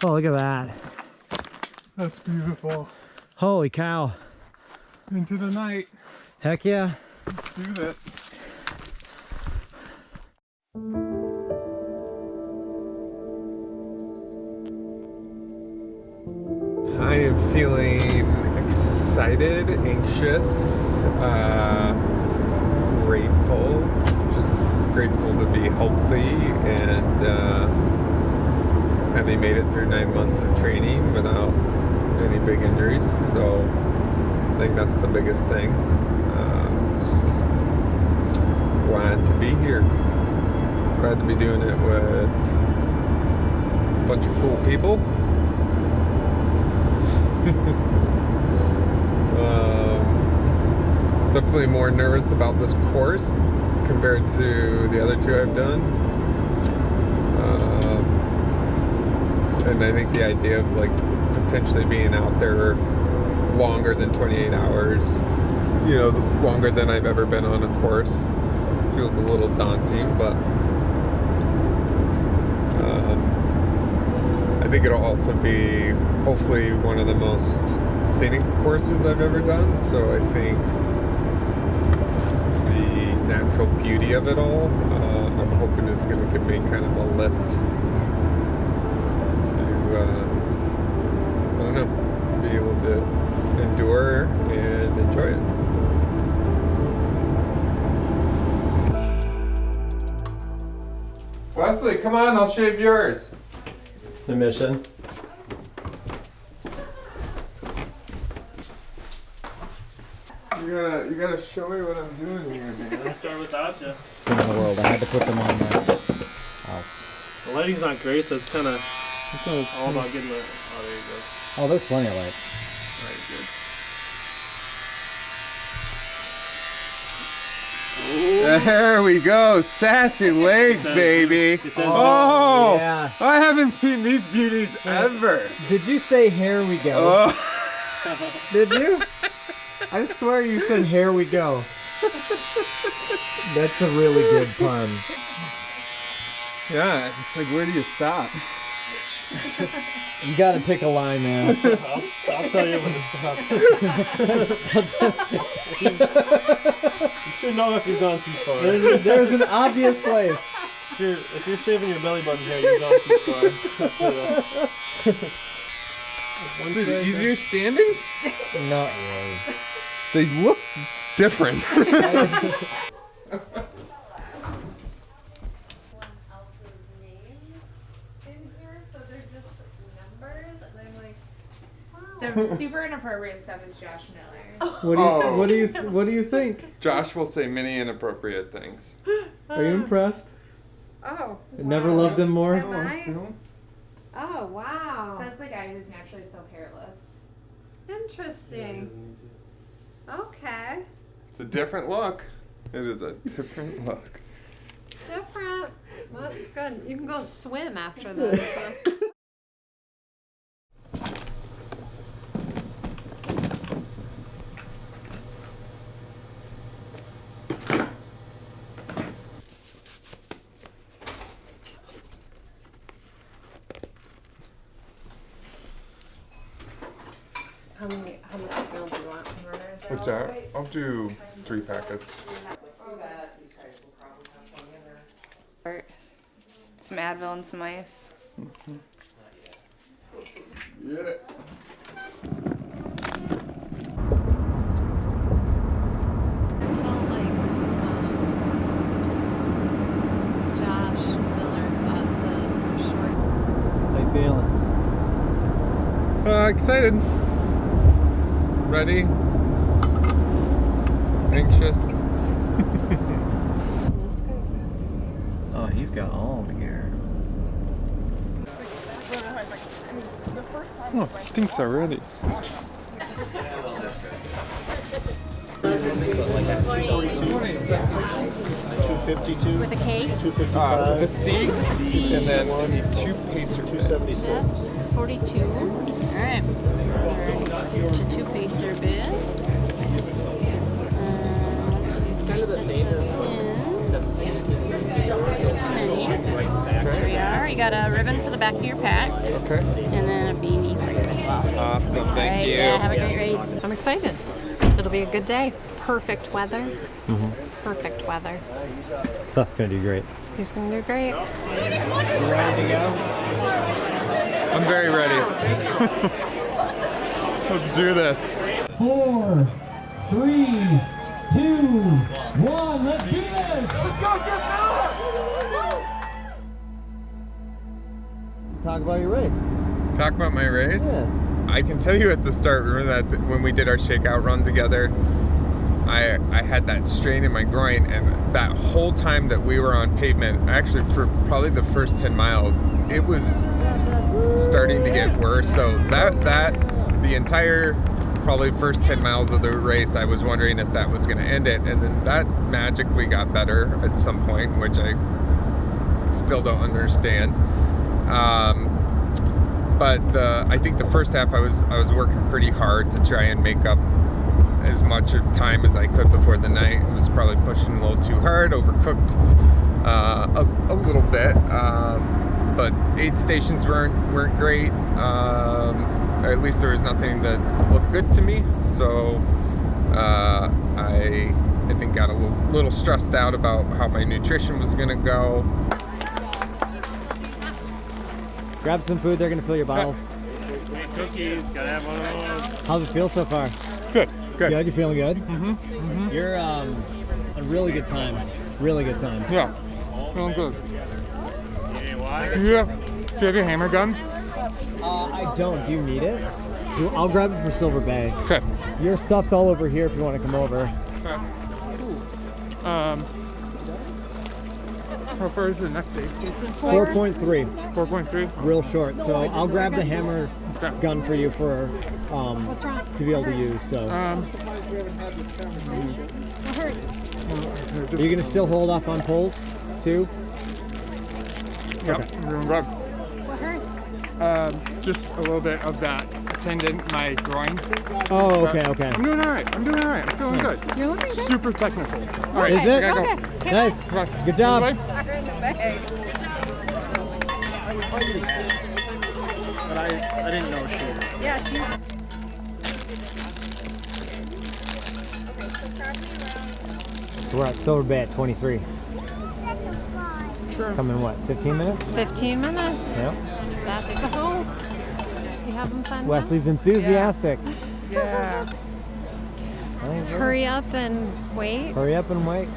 Oh, look at that. That's beautiful. Holy cow. Into the night. Heck yeah. Let's do this. I am feeling excited, anxious, grateful. Just grateful to be healthy and having made it through 9 months of training without any big injuries. So I think that's the biggest thing. Just glad to be here. Glad to be doing it with a bunch of cool people. Definitely more nervous about this course compared to the other two I've done. And I think the idea of like potentially being out there longer than 28 hours, you know, longer than I've ever been on a course, feels a little daunting, but I think it'll also be hopefully one of the most scenic courses I've ever done. So I think the natural beauty of it all, I'm hoping is going to give me kind of a lift to, I don't know, be able to endure and enjoy it. Wesley, come on, I'll shave yours. The mission. You gotta show me what I'm doing here, man. I'll start without you. In the world, I had to put them on my house. The lighting's not great, so it's kind of all about getting the. Oh, there you go. Oh, there's plenty of light. All right, good. There we go, sassy legs, baby. Oh, yeah. I haven't seen these beauties ever. Did you say here we go? Oh. Did you? I swear you said here we go. That's a really good pun. Yeah, it's like, where do you stop? You gotta pick a line, man. I'll tell you when to stop. You should know if you've gone too far. There's an obvious place. If you're shaving your belly button hair, you've gone too far. Is it easier standing? Not really. They look different. The super inappropriate stuff is Josh Miller. What do you think? Josh will say many inappropriate things. Are you impressed? Oh. Never loved him more? Am I? Oh, wow. Says the guy who's naturally so hairless. Interesting. Okay. It's a different look. It is a different look. It's different. Well, that's good. You can go swim after this. How much milk do you want? What's that? I'll do 3 packets. Some Advil and some ice. Get it. It felt like Josh Miller got the short. How you feeling? Excited. Ready. Anxious. This guy's got the hair. Oh, he's got all the gear. Oh, it stinks already. $252. With a K? $255. The C, and then we need 2 pacer bits. $276. 42. Alright. To 2 pacer bits. Kind of the same as 17. Too many. Here we are. You got a ribbon for the back of your pack. Okay. And then a beanie for you as well. Awesome. All Thank right, you. yeah, have a great race. I'm excited. It'll be a good day. Perfect weather. Perfect weather. Seth's gonna do great. He's going to do great. You ready to go? I'm very ready. Let's do this. 4, 3, 2, 1. Let's do this. Let's go, Jeff. Talk about your race. Talk about my race? Yeah. I can tell you at the start, remember that when we did our shakeout run together, I had that strain in my groin, and that whole time that we were on pavement, actually for probably the first 10 miles, it was starting to get worse. So that the entire probably first 10 miles of the race, I was wondering if that was going to end it, and then that magically got better at some point, which I still don't understand. But I think the first half I was working pretty hard to try and make up as much of time as I could before the night. I was probably pushing a little too hard, overcooked a little bit. But aid stations weren't great. At least there was nothing that looked good to me. So I think got a little stressed out about how my nutrition was gonna go. Grab some food. They're gonna fill your bottles. Cookies, gotta have one of those. How's it feel so far? Good. Good. You feeling good? You're a really good time. Really good time. Yeah. Feeling good. Why? Do you have your hammer gun? I don't. Do you need it? I'll grab it for Silver Bay. Okay. Your stuff's all over here if you want to come over. How far is the next aid station? 4.3. 4.3. Real short. So I'll grab the hammer gun for you for to be able to use. So are you gonna still hold off on poles too? Yep. Okay. I'm gonna rub. What hurts? Just a little bit of that tendon, my groin. Oh, okay, okay. I'm doing all right. I'm feeling good. You're looking good. Super technical. All right. Is it? I gotta Okay. go. Okay, Nice. bye. Good job. Bye. They're in the bag. But I didn't know she. Yeah, she's. We're at Silver Bay at 23. Sure. Come in what? 15 minutes? 15 minutes. Yep. That's the hope. You having fun? Wesley's enthusiastic. Yeah. Hurry up and wait. Hurry up and wait.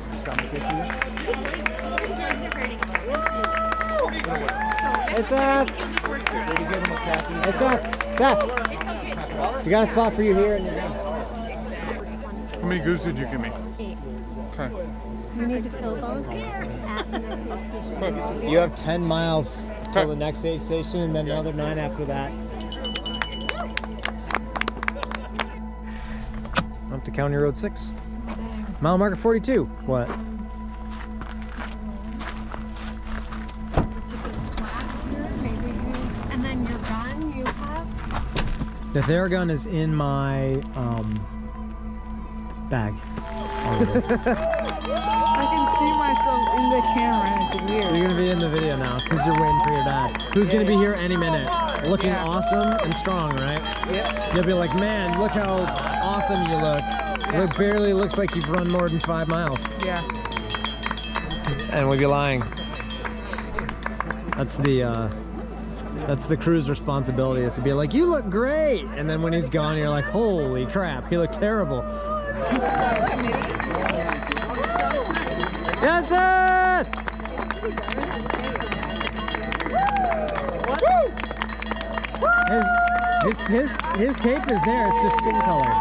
Hey Seth! Hey Seth! Seth! We got a spot for you here. How many goose did you give me? 8. Okay. You need to fill those at the next station. You have 10 miles till the next aid station and then another 9 after that. Up to County Road 6. Mile marker 42. What? And then your gun you have? The Theragun is in my bag. I can see myself in the camera. It's weird. You're gonna be in the video now because you're waiting for your dad. Who's gonna be here any minute? Looking awesome and strong, right? Yep. You'll be like, man, look how awesome you look. It barely looks like you've run more than 5 miles. Yeah. And we'd be lying. That's the crew's responsibility, is to be like, you look great, and then when he's gone, you're like, holy crap, he looked terrible. Yes, Seth! His tape is there, it's just skin color.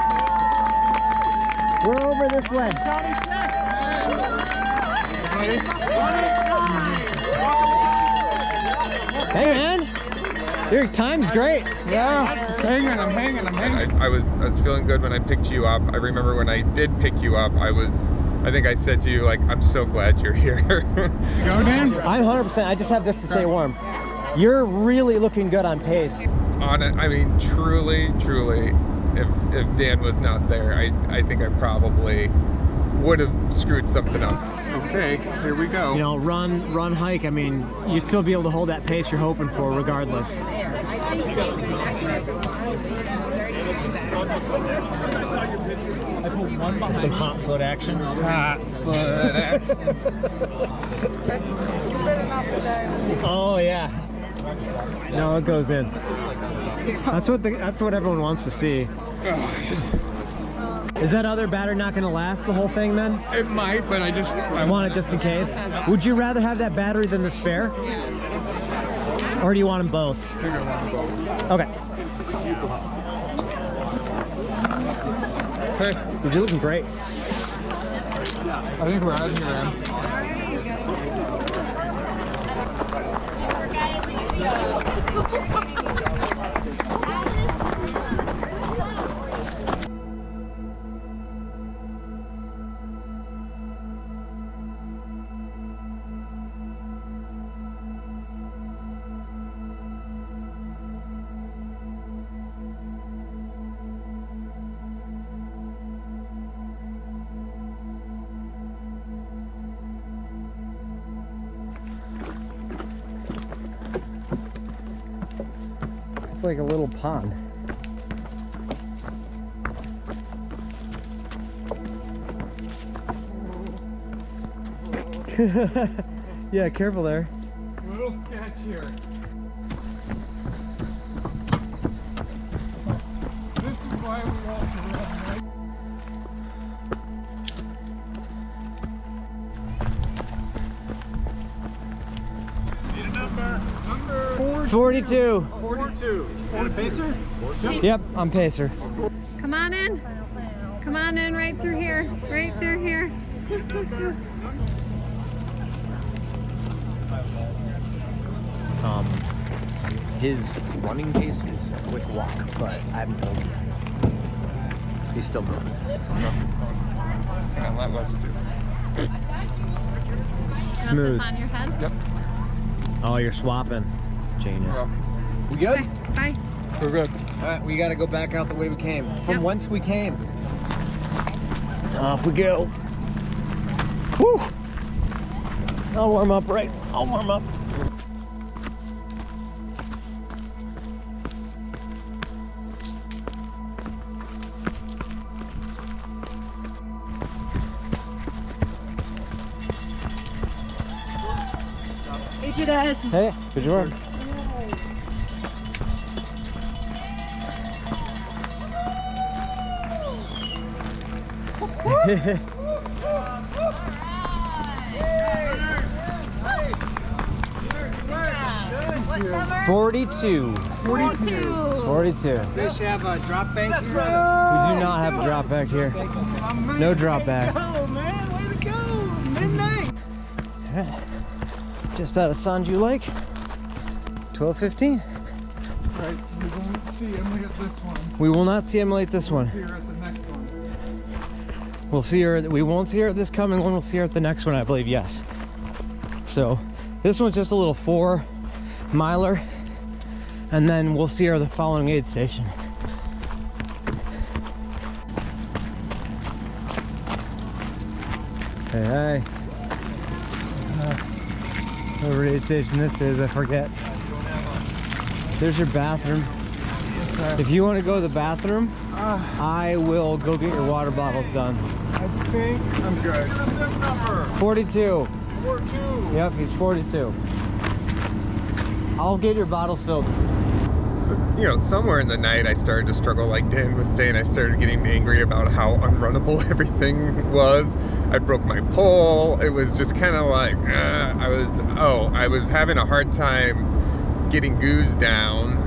We're over this way. Hey man, your time's great. Yeah, I'm hanging. I was feeling good when I picked you up. I remember when I did pick you up, I think I said to you, like, I'm so glad you're here. You go, Dan? I'm 100%, I just have this to stay warm. You're really looking good on pace. On it, I mean, truly, if Dan was not there, I think I probably would have screwed something up. Okay, here we go. You know, run, hike. I mean, you'd still be able to hold that pace you're hoping for regardless. Some hot foot action. Hot foot action. Oh yeah. No, it goes in. That's what everyone wants to see. Is that other battery not going to last the whole thing then? It might, but I want it just in case. Would you rather have that battery than the spare? Or do you want them both? Okay. Okay. Dude, you're looking great. I think we're out of here, man. It's like a little pond. Yeah, careful there. A little sketch here. This is why we walk around, right? Need a number. Number 42. 42. And a pacer? Yep, I'm pacer. Come on in. Come on in right through here. Right through here. His running pace is a quick walk, but I haven't told him yet. He's still moving. And let us do. Smooth. Got this on your head? Yep. Oh, you're swapping. Genius. We good? Okay, bye. We're good. All right, we got to go back out the way we came. From Yep. whence we came. Off we go. Woo! I'll warm up, right? I'll warm up. Hey, good work. Forty-two. 42. Fish have a drop bank here? We do not have a drop back here. No drop back. Oh man, way to go! Midnight! Just out of Sanju Lake. 12:15. Right, so we won't see Emily at this one. We will not see Emily at this one. See her at the next one. We'll see her. We won't see her at this coming one. We'll see her at the next one, I believe. Yes. So this one's just a little 4-miler, and then we'll see her at the following aid station. Hey, hey. Whatever aid station this is, I forget. There's your bathroom. If you want to go to the bathroom, I will go get your water bottles done. I think I'm good. 42. 42. Yep, he's 42. I'll get your bottles filled. So, you know, somewhere in the night I started to struggle, like Dan was saying. I started getting angry about how unrunnable everything was. I broke my pole. It was just kind of like, I was having a hard time getting goose down.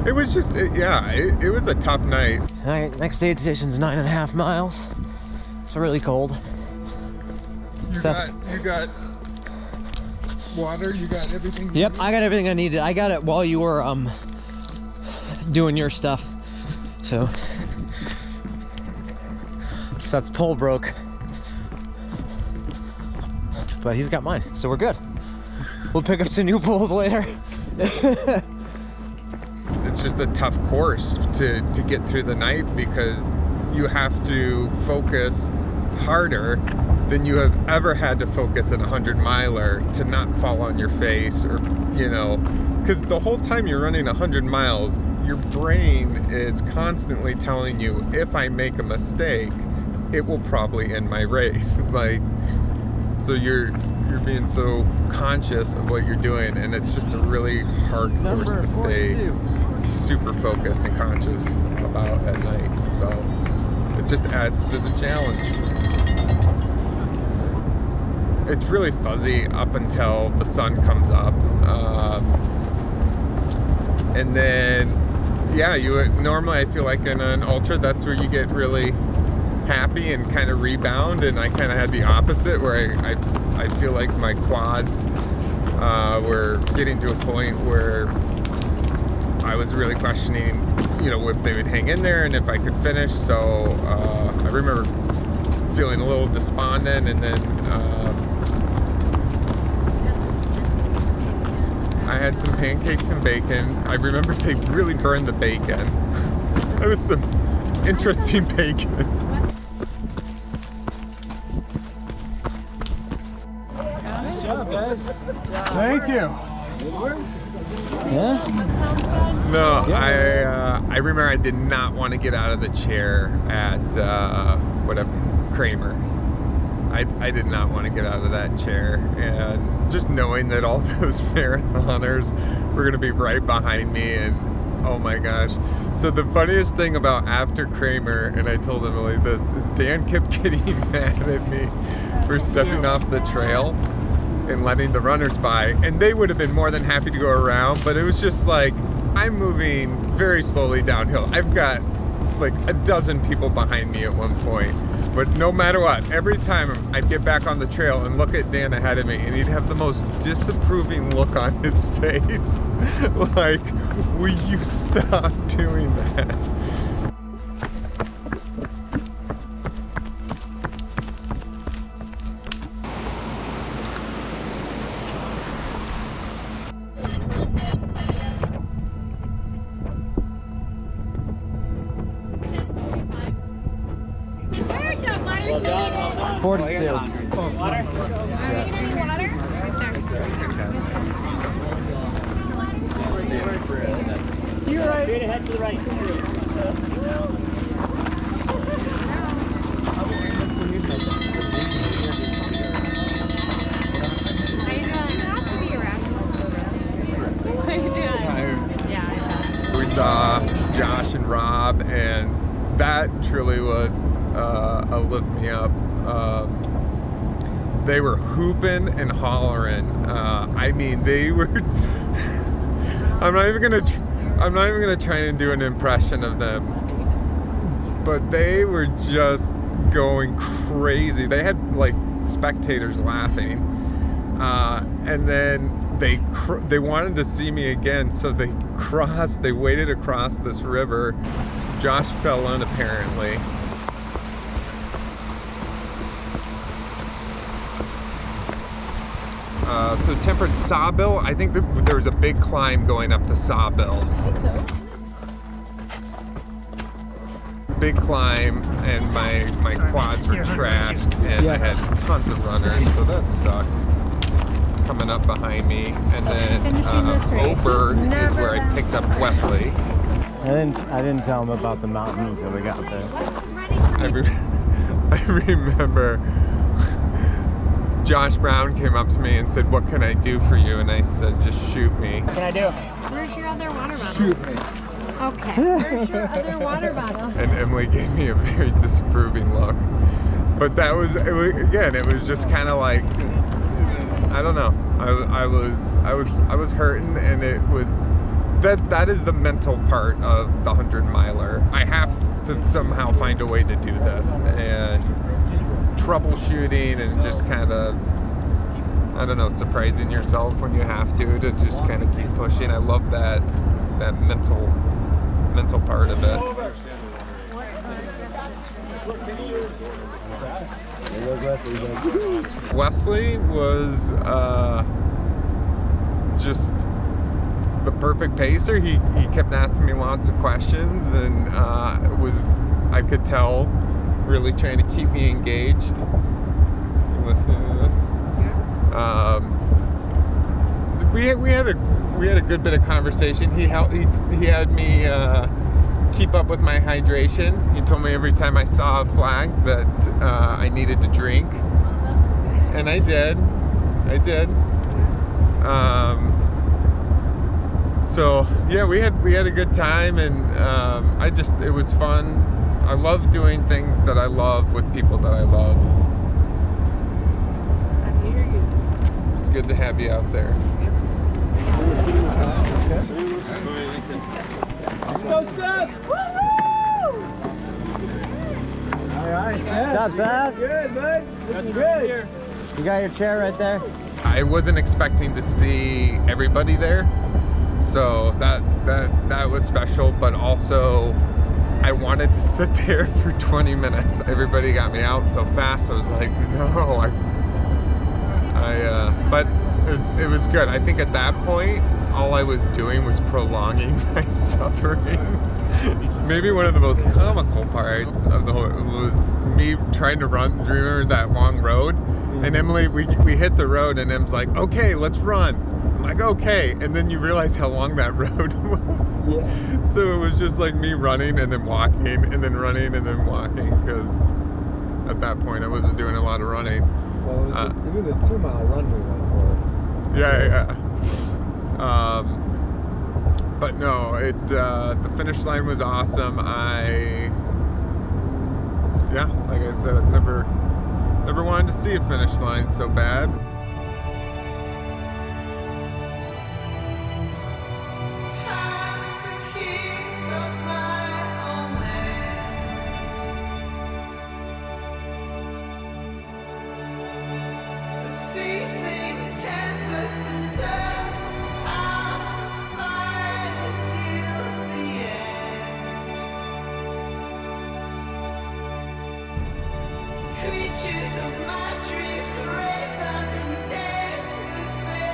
It was just, it was a tough night. All right, next aid station's 9.5 miles. It's really cold. You got water, you got everything you Yep, need? I got everything I needed. I got it while you were doing your stuff. So Seth's pole broke, but he's got mine, so we're good. We'll pick up some new poles later. It's just a tough course to get through the night because you have to focus harder than you have ever had to focus in a 100-miler to not fall on your face, or, you know, because the whole time you're running 100 miles, your brain is constantly telling you, if I make a mistake, it will probably end my race. Like, so you're being so conscious of what you're doing, and it's just a really hard course to stay super focused and conscious about at night. So it just adds to the challenge. It's really fuzzy up until the sun comes up, and then yeah, normally I feel like in an ultra that's where you get really happy and kind of rebound, and I kind of had the opposite, where I feel like my quads were getting to a point where I was really questioning, you know, if they would hang in there and if I could finish. So I remember feeling a little despondent, and then I had some pancakes and bacon. I remember they really burned the bacon. That was some interesting bacon. Nice job, guys. Thank you. Yeah? No, I remember I did not want to get out of the chair at Kramer. I did not want to get out of that chair, and just knowing that all those marathoners were going to be right behind me, and oh my gosh. So the funniest thing about after Kramer, and I told Emily this, is Dan kept getting mad at me for stepping off the trail and letting the runners by, and they would have been more than happy to go around, but it was just like, I'm moving very slowly downhill. I've got like a dozen people behind me at one point. But no matter what, every time I'd get back on the trail and look at Dan ahead of me, and he'd have the most disapproving look on his face. Like, will you stop doing that? Well done, well done. 42. Water? You're right. Straight ahead to the right. How you doing? Yeah. We saw Josh and Rob, and that truly was a lift me up. They were hooping and hollering. I mean, they were. I'm not even gonna try and do an impression of them, but they were just going crazy. They had like spectators laughing, and then they wanted to see me again, so they waded across this river. Josh fell in apparently. So Temperance Sawbill, I think there was a big climb going up to Sawbill. Big climb, and my quads were trashed, and I had tons of runners, so that sucked. Coming up behind me, and then Oberg is where I picked up Wesley. I didn't tell him about the mountain until we got there. I remember Josh Brown came up to me and said, "What can I do for you?" And I said, "Just shoot me." What can I do? Where's your other water bottle? Shoot me. Okay. Where's your other water bottle? And Emily gave me a very disapproving look. But it was just kind of like, I don't know. I was hurting, and it was that is the mental part of the 100-miler. I have to somehow find a way to do this, and troubleshooting and just kind of, I don't know, surprising yourself when you have to just kind of keep pushing. I love that mental part of it. Wesley was just the perfect pacer. He kept asking me lots of questions, and was I could tell, really trying to keep me engaged and listening to this. We had a good bit of conversation. He had me keep up with my hydration. He told me every time I saw a flag that I needed to drink, and I did. So yeah, we had a good time, and it was fun. I love doing things that I love with people that I love. I hear you. It's good to have you out there. Go, Seth! All right, Seth. What's up, Seth? Good, bud. Looking good. You got your chair right there. I wasn't expecting to see everybody there, so that was special. But also, I wanted to sit there for 20 minutes. Everybody got me out so fast. I was like, no, but it was good. I think at that point, all I was doing was prolonging my suffering. Maybe one of the most comical parts of the whole was me trying to run. Do you remember that long road? And Emily, we hit the road, and Em's like, okay, let's run. I'm like, okay. And then you realize how long that road was. Yeah. So it was just like me running and then walking and then running and then walking, because at that point I wasn't doing a lot of running. Well, it was a 2-mile run we went for. Yeah. But no, the finish line was awesome. Like I said, I've never wanted to see a finish line so bad. Creatures of my dreams raise up and dance with me.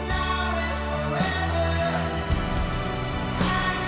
Now and forever, I'm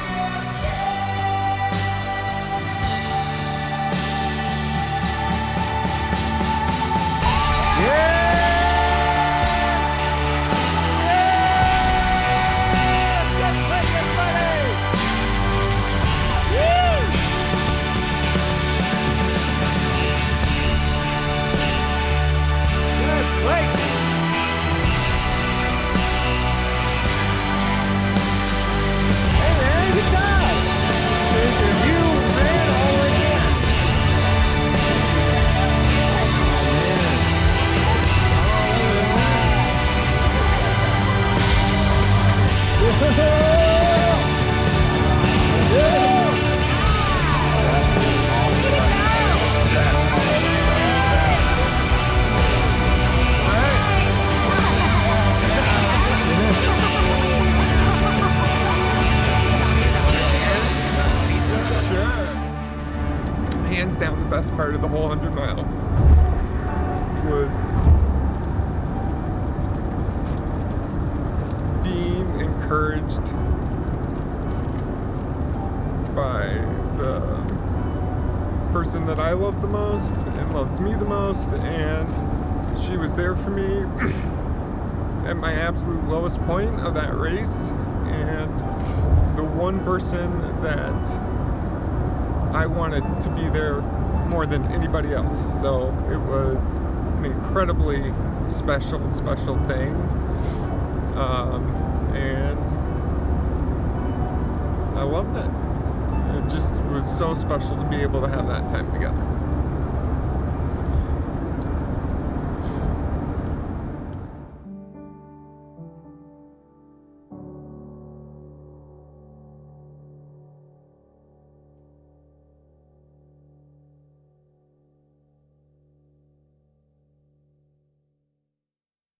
Hands down, the best part of the whole 100 mile was being encouraged by the person that I love the most and loves me the most, and she was there for me at my absolute lowest point of that race, and the one person that I wanted to be there more than anybody else. So it was an incredibly special thing. And I loved it. It just was so special to be able to have that time together.